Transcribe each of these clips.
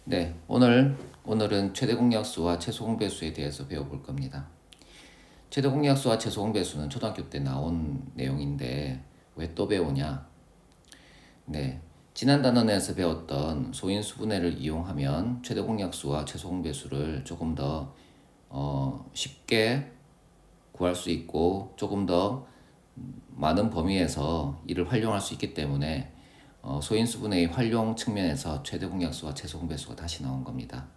네, 오늘은 최대 공약수와 최소 공배수에 대해서 배워볼 겁니다. 최대 공약수와 최소 공배수는 초등학교 때 나온 내용인데 왜 또 배우냐? 네, 지난 단원에서 배웠던 소인수분해를 이용하면 최대 공약수와 최소 공배수를 조금 더 쉽게 구할 수 있고 조금 더 많은 범위에서 이를 활용할 수 있기 때문에 소인수분해의 활용 측면에서 최대 공약수와 최소 공배수가 다시 나온 겁니다.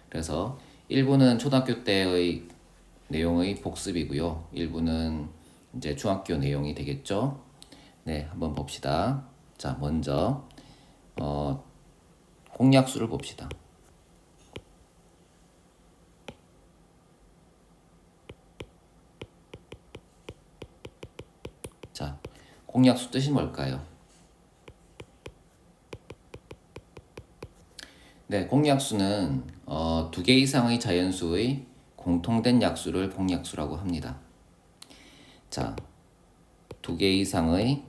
그래서 일부는 초등학교 때의 내용의 복습이고요. 일부는 이제 중학교 내용이 되겠죠. 네, 한번 봅시다. 자, 먼저 공약수를 봅시다. 자, 공약수 뜻이 뭘까요? 네, 공약수는 두 개 이상의 자연수의 공통된 약수를 공약수라고 합니다. 자, 두 개 이상의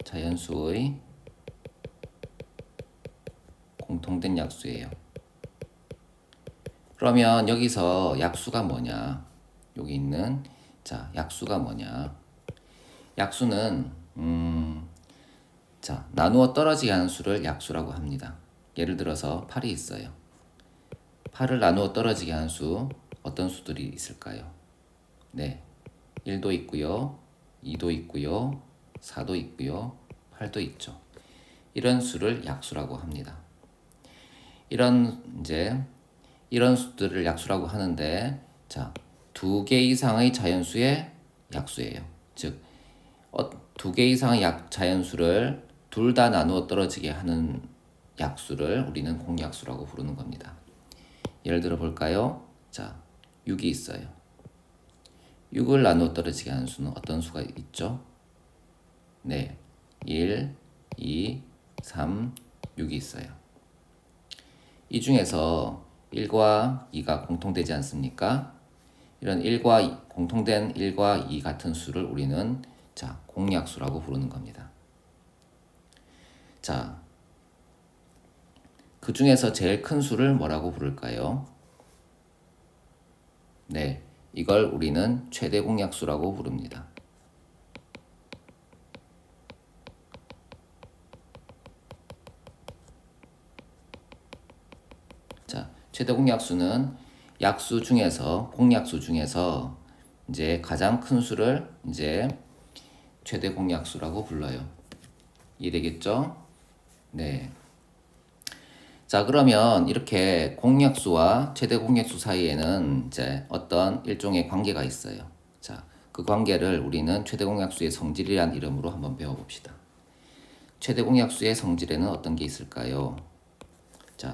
자연수의 공통된 약수예요. 그러면 여기서 약수가 뭐냐? 여기 있는 약수가 뭐냐? 약수는 나누어 떨어지게 하는 수를 약수라고 합니다. 예를 들어서 8이 있어요. 8을 나누어 떨어지게 하는 수 어떤 수들이 있을까요? 네, 1도 있고요, 2도 있고요, 4도 있고요, 8도 있죠. 이런 수를 약수라고 합니다. 이런 수들을 약수라고 하는데 두 개 이상의 자연수의 약수예요. 즉, 두 개 이상의 자연수를 둘 다 나누어 떨어지게 하는 약수를 우리는 공약수라고 부르는 겁니다. 예를 들어 볼까요? 6이 있어요. 6을 나누어 떨어지게 하는 수는 어떤 수가 있죠? 네, 1, 2, 3, 6이 있어요. 이 중에서 1과 2가 공통되지 않습니까? 이런 공통된 1과 2 같은 수를 우리는 공약수라고 부르는 겁니다. 그 중에서 제일 큰 수를 뭐라고 부를까요? 네, 이걸 우리는 최대 공약수라고 부릅니다. 최대 공약수는 공약수 중에서 이제 가장 큰 수를 이제 최대 공약수라고 불러요. 이해되겠죠? 네. 그러면 이렇게 공약수와 최대 공약수 사이에는 이제 어떤 일종의 관계가 있어요. 그 관계를 우리는 최대 공약수의 성질이란 이름으로 한번 배워봅시다. 최대 공약수의 성질에는 어떤 게 있을까요?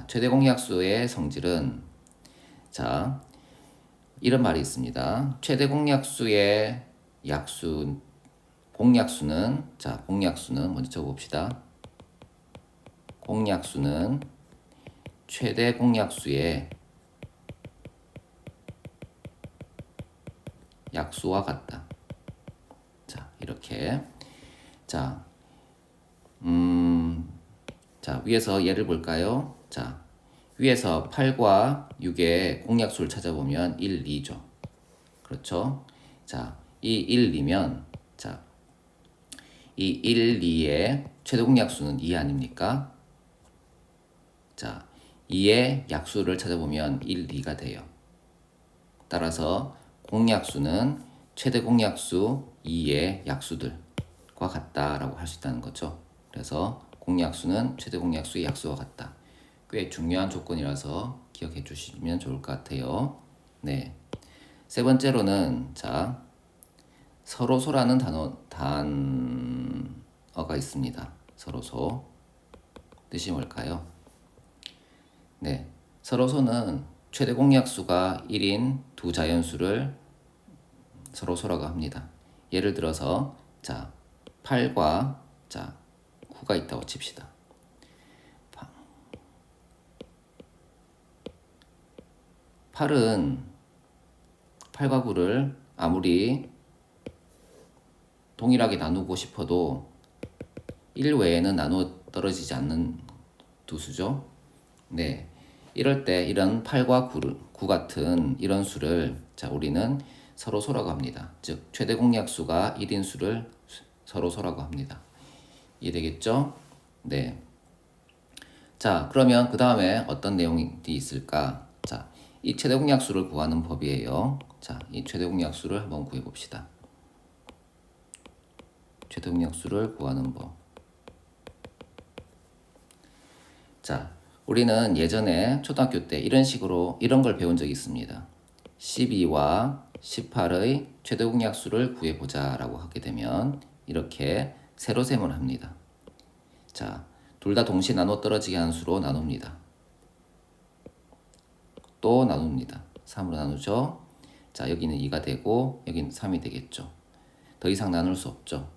최대 공약수의 성질은 이런 말이 있습니다. 최대 공약수의 공약수는 먼저 적어봅시다. 공약수는 최대 공약수의 약수와 같다. 이렇게 위에서 예를 볼까요? 위에서 8과 6의 공약수를 찾아보면 1, 2죠. 그렇죠? 이 1, 2면 이 1, 2의 최대 공약수는 2 아닙니까? 2의 약수를 찾아보면 1, 2가 돼요. 따라서 공약수는 최대 공약수 2의 약수들과 같다라고 할 수 있다는 거죠. 그래서 공약수는 최대 공약수의 약수와 같다. 꽤 중요한 조건이라서 기억해 주시면 좋을 것 같아요. 네. 세 번째로는 서로소라는 단어가 있습니다. 서로소. 뜻이 뭘까요? 네. 서로소는 최대 공약수가 1인 두 자연수를 서로소라고 합니다. 예를 들어서 8과 9가 있다고 칩시다. 8과 9를 아무리 동일하게 나누고 싶어도 1 외에는 떨어지지 않는 두 수죠. 네. 이럴 때 이런 8과 9 같은 이런 수를 자, 우리는 서로소라고 합니다. 즉 최대 공약수가 1인 수를 서로소라고 합니다. 이해되겠죠? 네. 자, 그러면 그 다음에 어떤 내용이 있을까? 자, 이 최대 공약수를 구하는 법이에요. 자, 이 최대 공약수를 한번 구해 봅시다. 최대 공약수를 구하는 법. 자, 우리는 예전에 초등학교 때 이런 식으로 이런 걸 배운 적이 있습니다. 12와 18의 최대 공약수를 구해보자 라고 하게 되면 이렇게 세로셈을 합니다. 자, 둘 다 동시에 나눠 떨어지게 하는 수로 나눕니다. 또 나눕니다. 3으로 나누죠. 자, 여기는 2가 되고 여기는 3이 되겠죠. 더 이상 나눌 수 없죠.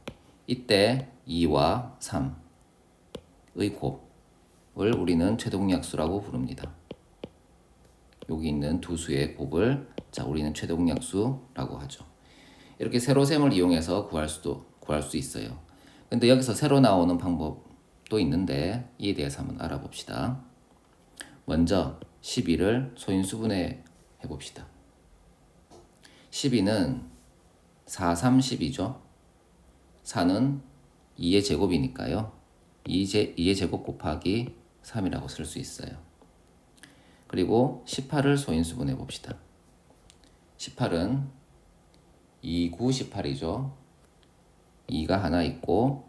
이때 2와 3의 곱을 우리는 최대 공약수라고 부릅니다. 여기 있는 두 수의 곱을 자, 우리는 최대 공약수라고 하죠. 이렇게 세로셈을 이용해서 구할 수 있어요. 근데 여기서 세로 나오는 방법도 있는데 이에 대해서 한번 알아봅시다. 먼저 12를 소인수분해 해봅시다. 12는 4, 3, 12죠. 4는 2의 제곱이니까요. 2의 제곱 곱하기 3이라고 쓸 수 있어요. 그리고 18을 소인수분해 봅시다. 18은 2, 9, 18이죠. 2가 하나 있고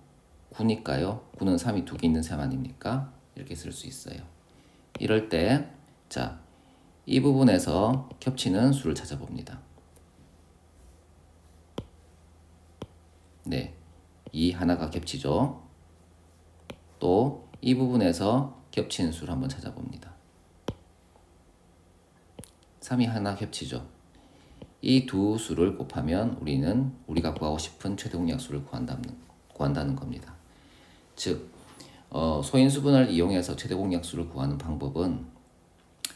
9니까요. 9는 3이 두 개 있는 셈 아닙니까? 이렇게 쓸 수 있어요. 이럴 때 자, 이 부분에서 겹치는 수를 찾아봅니다. 네, 이 하나가 겹치죠. 또 이 부분에서 겹치는 수를 한번 찾아봅니다. 3이 하나 겹치죠. 이 두 수를 곱하면 우리는 우리가 구하고 싶은 최대 공약수를 구한다는 겁니다. 즉, 소인수분을 이용해서 최대 공약수를 구하는 방법은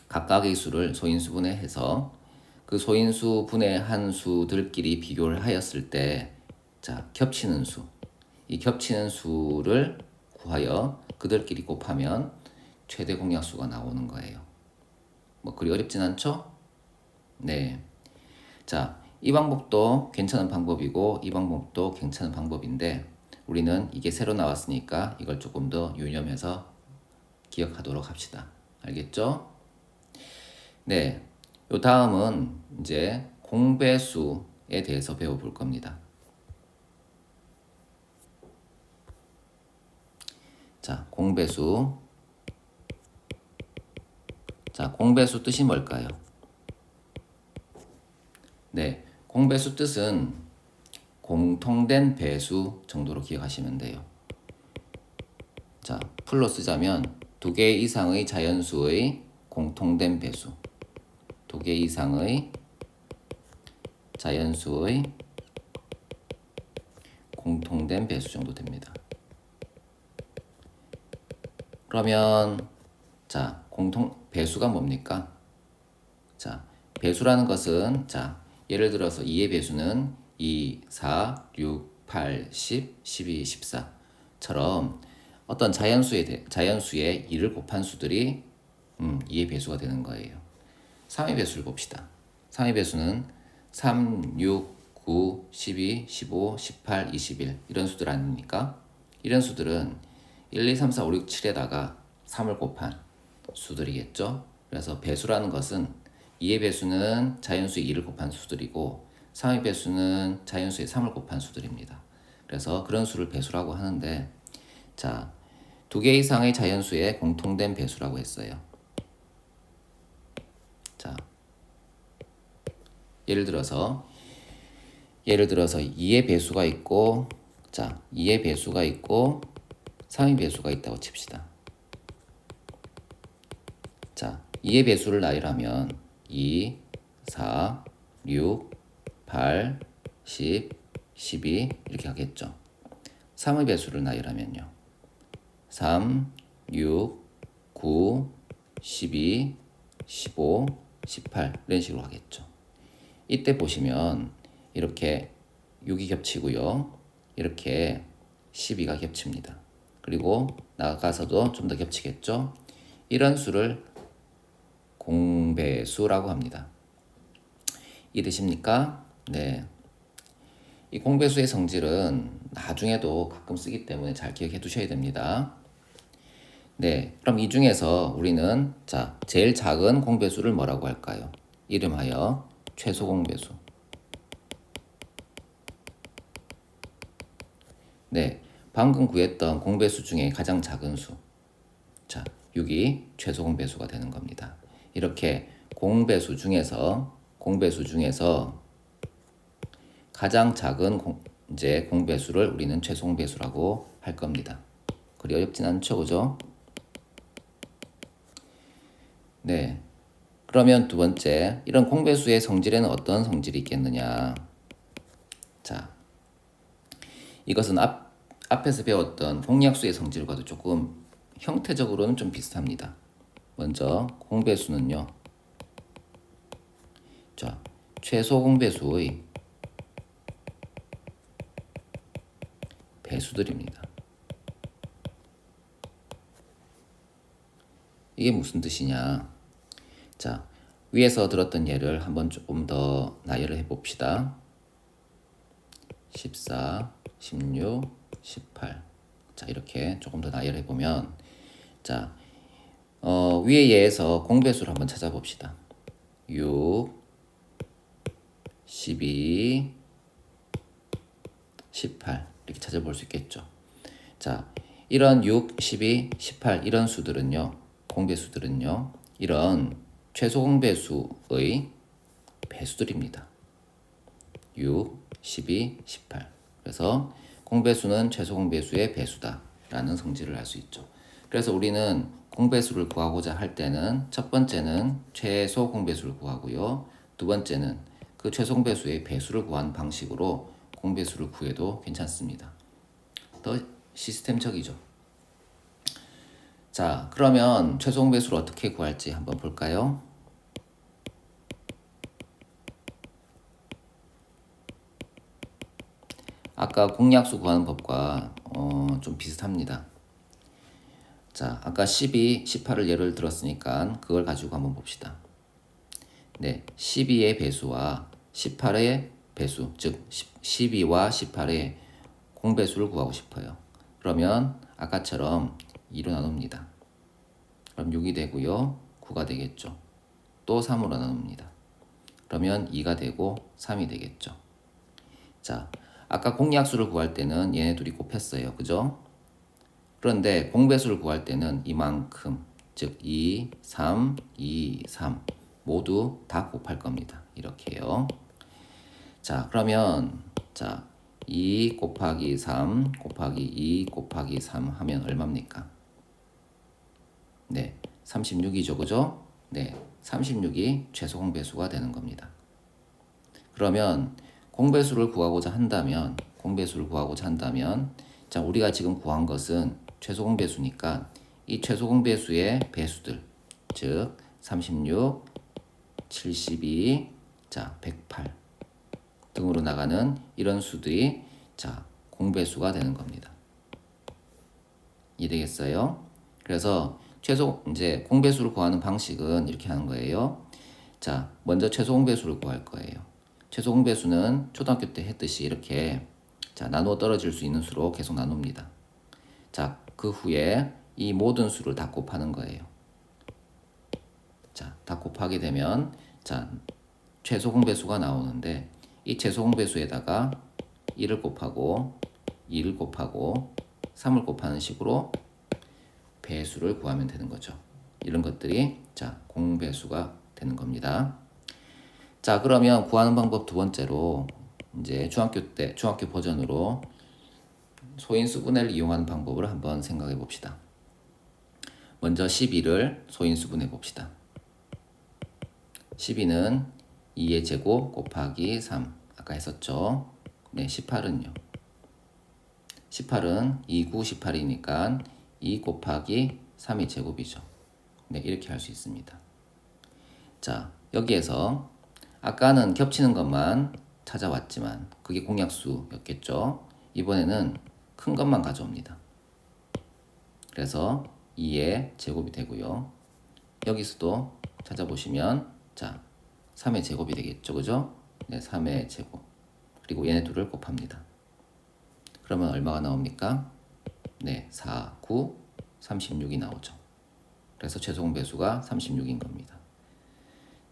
각각의 수를 소인수분해해서 그 소인수분해한 수들끼리 비교를 하였을 때 자, 겹치는 수, 이 겹치는 수를 구하여 그들끼리 곱하면 최대 공약수가 나오는 거예요. 뭐 그리 어렵진 않죠? 네. 자, 이 방법도 괜찮은 방법이고 이 방법도 괜찮은 방법인데 우리는 이게 새로 나왔으니까 이걸 조금 더 유념해서 기억하도록 합시다. 알겠죠? 네. 요 다음은 이제 공배수에 대해서 배워볼 겁니다. 자, 공배수. 자, 공배수 뜻이 뭘까요? 네, 공배수 뜻은 공통된 배수 정도로 기억하시면 돼요. 자, 풀로 쓰자면 두 개 이상의 자연수의 공통된 배수. 두 개 이상의 자연수의 공통된 배수 정도 됩니다. 그러면 자, 배수가 뭡니까? 자, 배수라는 것은 자, 예를 들어서 2의 배수는 2, 4, 6, 8, 10, 12, 14처럼 어떤 자연수에 2를 곱한 수들이 2의 배수가 되는 거예요. 3의 배수를 봅시다. 3의 배수는 3, 6, 9, 12, 15, 18, 21 이런 수들 아닙니까? 이런 수들은 1, 2, 3, 4, 5, 6, 7에다가 3을 곱한 수들이겠죠. 그래서 배수라는 것은 2의 배수는 자연수의 2를 곱한 수들이고 3의 배수는 자연수의 3을 곱한 수들입니다. 그래서 그런 수를 배수라고 하는데 자, 두 개 이상의 자연수의 공통된 배수라고 했어요. 자, 예를 들어서 2의 배수가 있고 자, 2의 배수가 있고 3의 배수가 있다고 칩시다. 자, 2의 배수를 나열하면 2, 4, 6, 8, 10, 12 이렇게 하겠죠. 3의 배수를 나열하면요. 3, 6, 9, 12, 15, 18 이런 식으로 하겠죠. 이때 보시면 이렇게 6이 겹치고요. 이렇게 12가 겹칩니다. 그리고 나가서도 좀 더 겹치겠죠. 이런 수를 공배수라고 합니다. 이해되십니까? 네. 이 공배수의 성질은 나중에도 가끔 쓰기 때문에 잘 기억해 두셔야 됩니다. 네. 그럼 이 중에서 우리는 자, 제일 작은 공배수를 뭐라고 할까요? 이름하여 최소 공배수. 네. 방금 구했던 공배수 중에 가장 작은 수. 자, 6이 최소 공배수가 되는 겁니다. 이렇게 공배수 중에서 가장 작은 이제 공배수를 우리는 최소 공배수라고 할 겁니다. 그리 어렵진 않죠, 그죠? 네. 그러면 두 번째, 이런 공배수의 성질에는 어떤 성질이 있겠느냐? 자, 이것은 앞에서 배웠던 공약수의 성질과도 조금 형태적으로는 좀 비슷합니다. 먼저 공배수는요. 자, 최소 공배수의 배수들입니다. 이게 무슨 뜻이냐? 자, 위에서 들었던 예를 한번 조금 더 나열을 해봅시다. 14, 16, 18. 자, 이렇게 조금 더 나열해 보면, 자, 위의 예에서 공배수를 한번 찾아봅시다. 6, 12, 18 이렇게 찾아볼 수 있겠죠. 자, 이런 6, 12, 18 이런 수들은요, 공배수들은요, 이런 최소 공배수의 배수들입니다. 6, 12, 18. 그래서 공배수는 최소 공배수의 배수다라는 성질을 알 수 있죠. 그래서 우리는 공배수를 구하고자 할 때는 첫 번째는 최소 공배수를 구하고요. 두 번째는 그 최소 공배수의 배수를 구하는 방식으로 공배수를 구해도 괜찮습니다. 더 시스템적이죠. 자, 그러면 최소 공배수를 어떻게 구할지 한번 볼까요? 아까 공약수 구하는 법과 좀 비슷합니다. 자, 아까 12, 18을 예를 들었으니까 그걸 가지고 한번 봅시다. 네, 12의 배수와 18의 배수, 즉 12와 18의 공배수를 구하고 싶어요. 그러면 아까처럼 2로 나눕니다. 그럼 6이 되고요. 9가 되겠죠. 또 3으로 나눕니다. 그러면 2가 되고 3이 되겠죠. 자, 아까 공약수를 구할 때는 얘네 둘이 곱했어요. 그죠? 그런데 공배수를 구할 때는 이만큼, 즉 2, 3, 2, 3 모두 다 곱할 겁니다. 이렇게요. 자, 그러면 자, 2 곱하기 3 곱하기 2 곱하기 3 하면 얼마입니까? 네, 36이죠. 그죠? 네, 36이 최소 공배수가 되는 겁니다. 그러면 공배수를 구하고자 한다면 자, 우리가 지금 구한 것은 최소 공배수니까 이 최소 공배수의 배수들, 즉 36, 72, 자, 108 등으로 나가는 이런 수들이 자, 공배수가 되는 겁니다. 이해되겠어요? 그래서 최소 이제 공배수를 구하는 방식은 이렇게 하는 거예요. 자, 먼저 최소 공배수를 구할 거예요. 최소 공배수는 초등학교 때 했듯이 이렇게 자, 나누어 떨어질 수 있는 수로 계속 나눕니다. 자, 그 후에 이 모든 수를 다 곱하는 거예요. 자, 다 곱하게 되면 자, 최소 공배수가 나오는데 이 최소 공배수에다가 1을 곱하고 2를 곱하고 3을 곱하는 식으로 배수를 구하면 되는 거죠. 이런 것들이 자, 공배수가 되는 겁니다. 자, 그러면 구하는 방법 두 번째로 이제 중학교 버전으로 소인수분해를 이용하는 방법을 한번 생각해 봅시다. 먼저 12를 소인수분해 봅시다. 12는 2의 제곱 곱하기 3 아까 했었죠. 네, 18은요. 18은 2, 9, 18이니까 2 곱하기 3의 제곱이죠. 네, 이렇게 할 수 있습니다. 자, 여기에서 아까는 겹치는 것만 찾아왔지만 그게 공약수였겠죠. 이번에는 큰 것만 가져옵니다. 그래서 2의 제곱이 되고요. 여기서도 찾아보시면 자 3의 제곱이 되겠죠. 그죠? 네, 3의 제곱. 그리고 얘네 둘을 곱합니다. 그러면 얼마가 나옵니까? 네, 4, 9, 36이 나오죠. 그래서 최소 공배수가 36인 겁니다.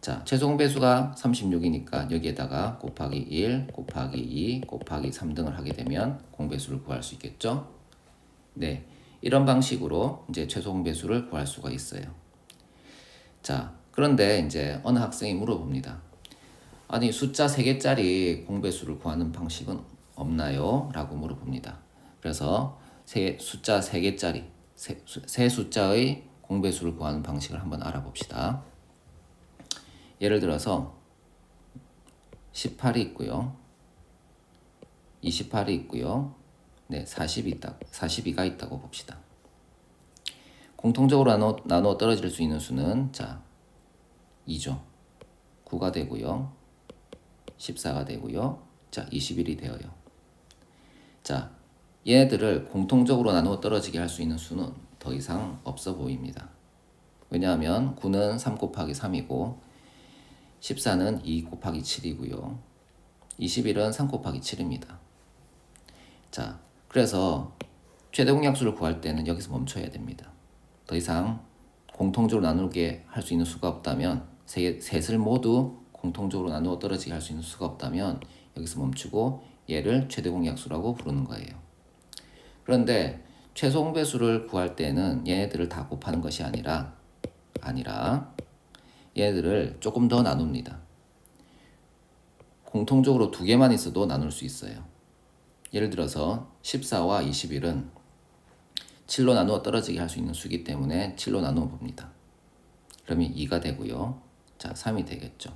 자, 최소 공배수가 36이니까 여기에다가 곱하기 1, 곱하기 2, 곱하기 3등을 하게 되면 공배수를 구할 수 있겠죠? 네, 이런 방식으로 이제 최소 공배수를 구할 수가 있어요. 자, 그런데 이제 어느 학생이 물어봅니다. 아니, 숫자 3개짜리 공배수를 구하는 방식은 없나요? 라고 물어봅니다. 그래서 숫자 3개짜리, 세 숫자의 공배수를 구하는 방식을 한번 알아봅시다. 예를 들어서 18이 있고요. 28이 있고요. 네, 42가 있다고 봅시다. 공통적으로 나누어 떨어질 수 있는 수는 자 2죠. 9가 되고요. 14가 되고요. 자 21이 되어요. 자 얘네들을 공통적으로 나누어 떨어지게 할 수 있는 수는 더 이상 없어 보입니다. 왜냐하면 9는 3 곱하기 3이고 14는 2 곱하기 7이고요. 21은 3 곱하기 7입니다. 자, 그래서 최대 공약수를 구할 때는 여기서 멈춰야 됩니다. 더 이상 공통적으로 나누게 할 수 있는 수가 없다면 셋을 모두 공통적으로 나누어 떨어지게 할 수 있는 수가 없다면 여기서 멈추고 얘를 최대 공약수라고 부르는 거예요. 그런데 최소 공배수를 구할 때는 얘네들을 다 곱하는 것이 아니라 얘네들을 조금 더 나눕니다. 공통적으로 2개만 있어도 나눌 수 있어요. 예를 들어서 14와 21은 7로 나누어 떨어지게 할 수 있는 수이기 때문에 7로 나누어 봅니다. 그러면 2가 되고요. 자, 3이 되겠죠.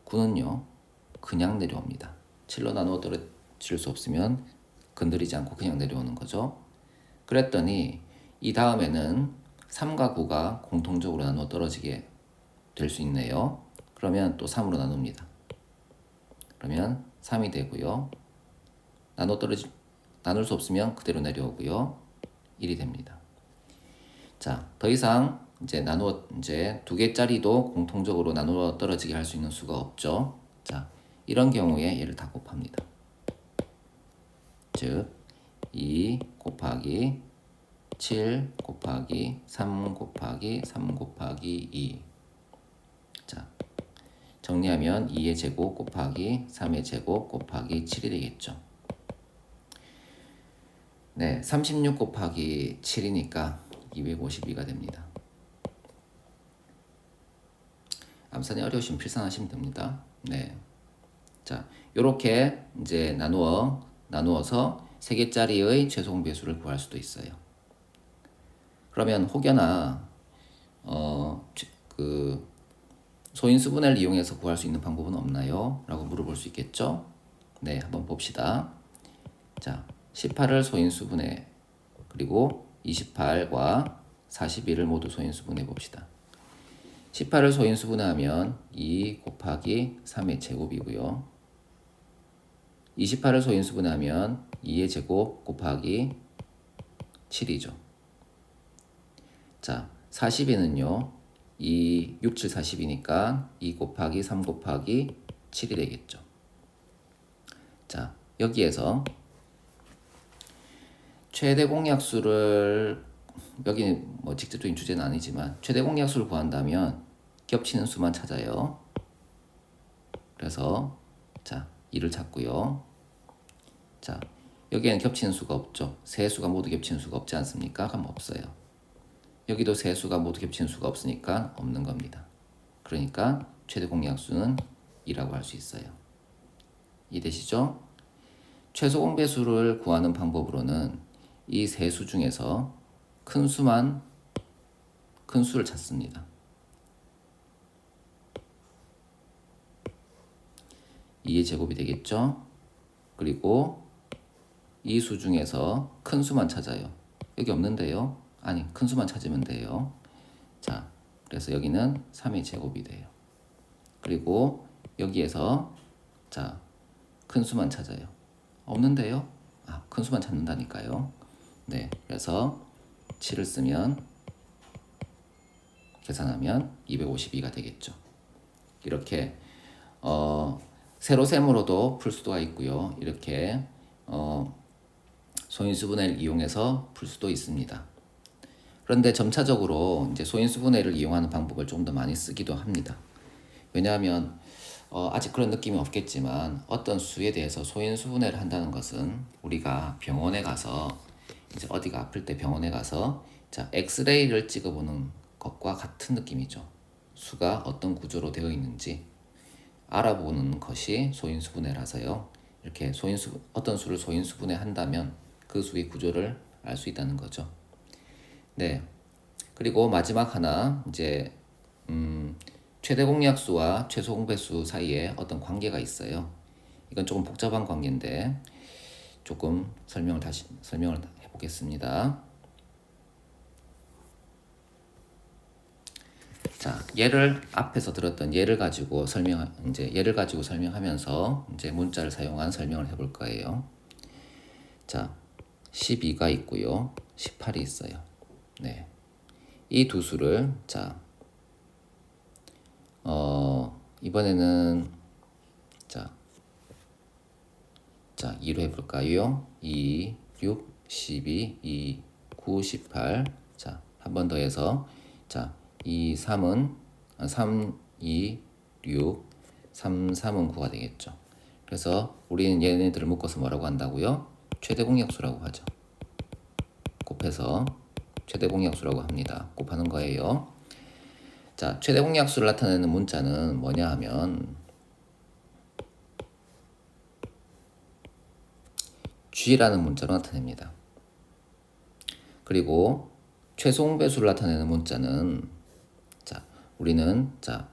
9는요. 그냥 내려옵니다. 7로 나누어 떨어질 수 없으면 건드리지 않고 그냥 내려오는 거죠. 그랬더니 이 다음에는 3과 9가 공통적으로 나누어 떨어지게 될 수 있네요. 그러면 또 3으로 나눕니다. 그러면 3이 되고요. 나눌 수 없으면 그대로 내려오고요. 1이 됩니다. 자, 더 이상 이제 2개짜리도 공통적으로 나누어 떨어지게 할 수 있는 수가 없죠. 자, 이런 경우에 얘를 다 곱합니다. 즉, 2 곱하기 7 곱하기 3 곱하기 3 곱하기 2. 자, 정리하면 2의 제곱 곱하기 3의 제곱 곱하기 7이 되겠죠. 네, 36 곱하기 7이니까 252가 됩니다. 암산이 어려우시면 필산하시면 됩니다. 네. 자, 요렇게 이제 나누어서 3개짜리의 최소 공배수를 구할 수도 있어요. 그러면 혹여나 그 소인수분해를 이용해서 구할 수 있는 방법은 없나요? 라고 물어볼 수 있겠죠? 네, 한번 봅시다. 자, 18을 소인수분해 그리고 28과 41을 모두 소인수분해 봅시다. 18을 소인수분해하면 2 곱하기 3의 제곱이고요. 28을 소인수분해하면 2의 제곱 곱하기 7이죠. 자, 40에는요. 6, 7, 40이니까 2 곱하기 3 곱하기 7이 되겠죠. 자, 여기에서 최대 공약수를 여기는 뭐 직접적인 주제는 아니지만 최대 공약수를 구한다면 겹치는 수만 찾아요. 그래서 자, 2를 찾고요. 자, 여기에는 겹치는 수가 없죠. 세 수가 모두 겹치는 수가 없지 않습니까? 그럼 없어요. 여기도 세 수가 모두 겹치는 수가 없으니까 없는 겁니다. 그러니까 최대 공약수는 2라고 할 수 있어요. 이해되시죠? 최소 공배수를 구하는 방법으로는 이 세 수 중에서 큰 수를 찾습니다. 2의 제곱이 되겠죠? 그리고 이 수 중에서 큰 수만 찾아요. 여기 없는데요. 아니, 큰 수만 찾으면 돼요. 자, 그래서 여기는 3의 제곱이 돼요. 그리고 여기에서 자, 큰 수만 찾아요. 없는데요. 큰 수만 찾는다니까요. 네, 그래서 7을 쓰면 계산하면 252가 되겠죠. 이렇게 세로셈으로도 풀 수가 있고요. 이렇게 소인수분해를 이용해서 풀 수도 있습니다. 그런데 점차적으로 이제 소인수분해를 이용하는 방법을 좀 더 많이 쓰기도 합니다. 왜냐하면 아직 그런 느낌이 없겠지만 어떤 수에 대해서 소인수분해를 한다는 것은 우리가 병원에 가서 이제 어디가 아플 때 병원에 가서 자 엑스레이를 찍어보는 것과 같은 느낌이죠. 수가 어떤 구조로 되어 있는지 알아보는 것이 소인수분해라서요. 이렇게 어떤 수를 소인수분해 한다면 그 수의 구조를 알 수 있다는 거죠. 네. 그리고 마지막 하나 이제 최대 공약수와 최소 공배수 사이에 어떤 관계가 있어요. 이건 조금 복잡한 관계인데 조금 설명을 해보겠습니다. 자, 앞에서 들었던 예를 가지고 설명하면서 이제 문자를 사용한 설명을 해볼 거예요. 자, 12가 있고요, 18이 있어요. 네, 이 두 수를 자, 이번에는 자 2로 해볼까요? 2, 6, 12, 2, 9, 18. 자, 한 번 더 해서 자. 2, 3은 3, 2, 6, 3, 3은 9가 되겠죠. 그래서 우리는 얘네들을 묶어서 뭐라고 한다고요? 최대 공약수라고 하죠. 곱해서 최대 공약수라고 합니다. 곱하는 거예요. 자, 최대 공약수를 나타내는 문자는 뭐냐 하면 G라는 문자로 나타냅니다. 그리고 최소 공배수를 나타내는 문자는 우리는 자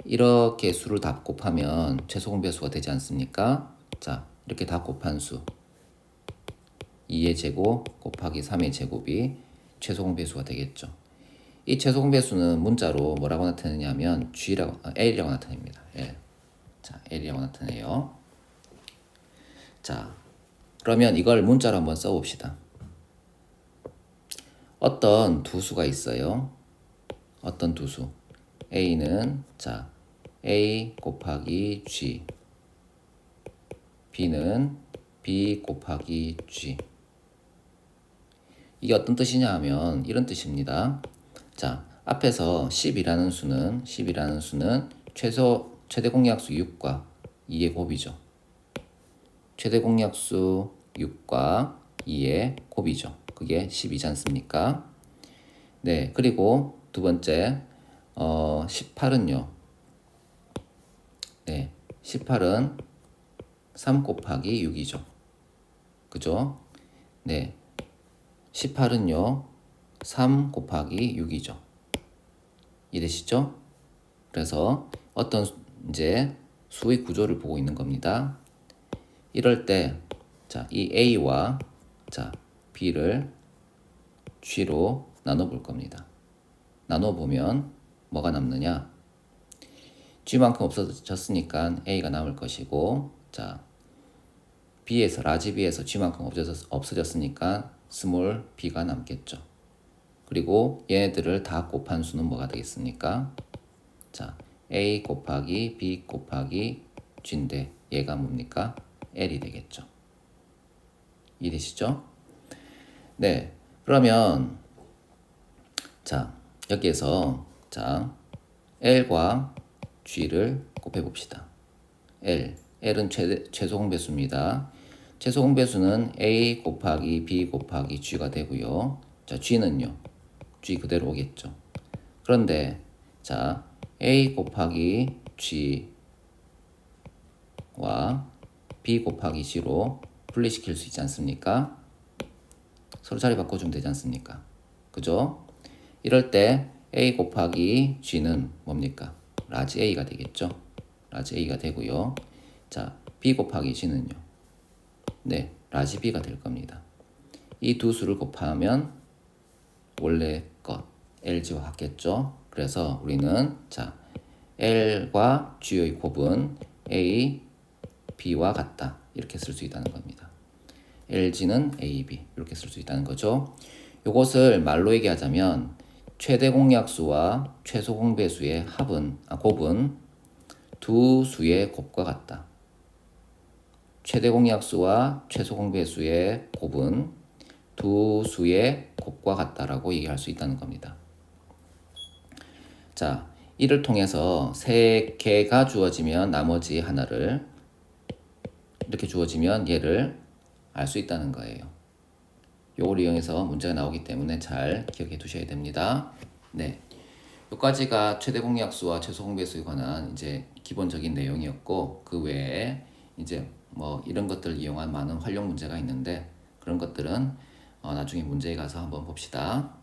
이렇게 수를 다 곱하면 최소 공배수가 되지 않습니까? 자, 이렇게 다 곱한 수 2의 제곱 곱하기 3의 제곱이 최소 공배수가 되겠죠. 이 최소 공배수는 문자로 뭐라고 나타내냐면 L이라고 나타냅니다. L. 자, L이라고 나타내요. 자, 그러면 이걸 문자로 한번 써봅시다. 어떤 두 수가 있어요. 어떤 두 수. A는 자 A 곱하기 G, B는 B 곱하기 G. 이게 어떤 뜻이냐 하면 이런 뜻입니다. 자, 앞에서 10이라는 수는 최대 공약수 6과 2의 곱이죠. 최대 공약수 6과 2의 곱이죠. 그게 10이지 않습니까? 네, 그리고 두 번째 18은요. 네, 18은 3 곱하기 6이죠. 그죠? 네, 18은요. 3 곱하기 6이죠. 이해되시죠? 그래서 어떤 이제 수의 구조를 보고 있는 겁니다. 이럴 때 자, 이 A와 자, B를 G로 나눠 볼 겁니다. 나눠 보면 뭐가 남느냐? G만큼 없어졌으니까 A가 남을 것이고, 자 라지 B에서 G만큼 없어졌으니까 스몰 B가 남겠죠. 그리고 얘네들을 다 곱한 수는 뭐가 되겠습니까? 자, A 곱하기 B 곱하기 G인데 얘가 뭡니까? L이 되겠죠. 이해되시죠? 네, 그러면 자 여기에서 자 L과 G를 곱해 봅시다. L은 최소 공배수입니다. 최소 공배수는 A 곱하기 B 곱하기 G가 되고요. 자, G는요. G 그대로 오겠죠. 그런데 자 A 곱하기 G와 B 곱하기 G로 분리시킬 수 있지 않습니까? 서로 자리 바꿔주면 되지 않습니까? 그죠? 이럴 때 A 곱하기 G는 뭡니까? 라지 A가 되겠죠. 라지 A가 되고요. 자, B 곱하기 G는요. 네, 라지 B가 될 겁니다. 이 두 수를 곱하면 원래 것 LG와 같겠죠. 그래서 우리는 자 L과 G의 곱은 A, B와 같다. 이렇게 쓸 수 있다는 겁니다. LG는 A, B 이렇게 쓸 수 있다는 거죠. 요것을 말로 얘기하자면 최대 공약수와 최소 공배수의 곱은 두 수의 곱과 같다. 최대 공약수와 최소 공배수의 곱은 두 수의 곱과 같다라고 얘기할 수 있다는 겁니다. 자, 이를 통해서 세 개가 주어지면 나머지 하나를 이렇게 주어지면 얘를 알 수 있다는 거예요. 요걸 이용해서 문제가 나오기 때문에 잘 기억해 두셔야 됩니다. 네. 여기까지가 최대 공약수와 최소 공배수에 관한 이제 기본적인 내용이었고, 그 외에 이제 뭐 이런 것들을 이용한 많은 활용 문제가 있는데 그런 것들은 나중에 문제에 가서 한번 봅시다.